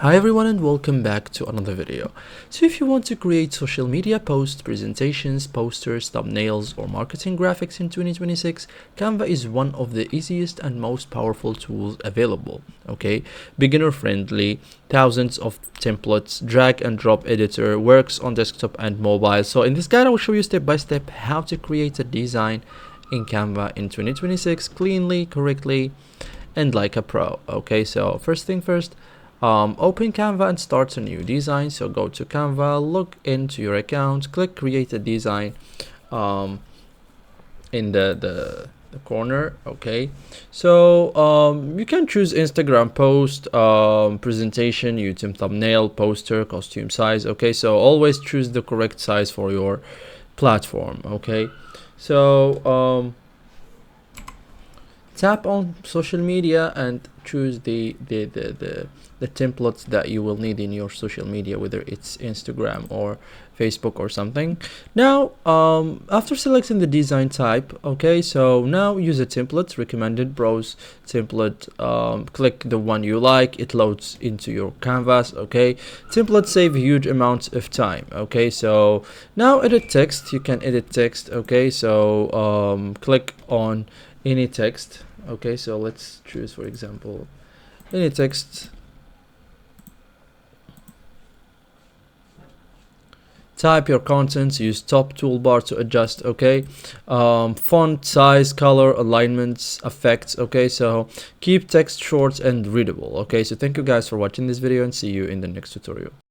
Hi everyone and welcome back to another video. So if you want to create social media posts, presentations, posters, thumbnails or marketing graphics in 2026, Canva is one of the easiest and most powerful tools available. Okay, beginner friendly, thousands of templates, drag and drop editor, works on desktop and mobile. So in this guide I will show you step by step how to create a design in Canva in 2026 cleanly, correctly and like a pro. Okay, so first thing first, open Canva and start a new design. So go to Canva, log into your account, click create a design in the corner. Okay, so you can choose Instagram post, presentation, YouTube thumbnail, poster, costume size. Okay, so always choose the correct size for your platform. Okay, so tap on social media and choose the templates that you will need in your social media, whether it's Instagram or Facebook or something. Now after selecting the design type, okay, so now use a template, recommended, browse template, click the one you like, it loads into your canvas. Okay, templates save huge amounts of time. Okay, so now edit text, you can edit text. Okay, so click on any text. Okay, so let's choose, for example, any text. Type your contents, use top toolbar to adjust. Okay, font size, color, alignments, effects. Okay, so keep text short and readable. Okay, so thank you guys for watching this video and see you in the next tutorial.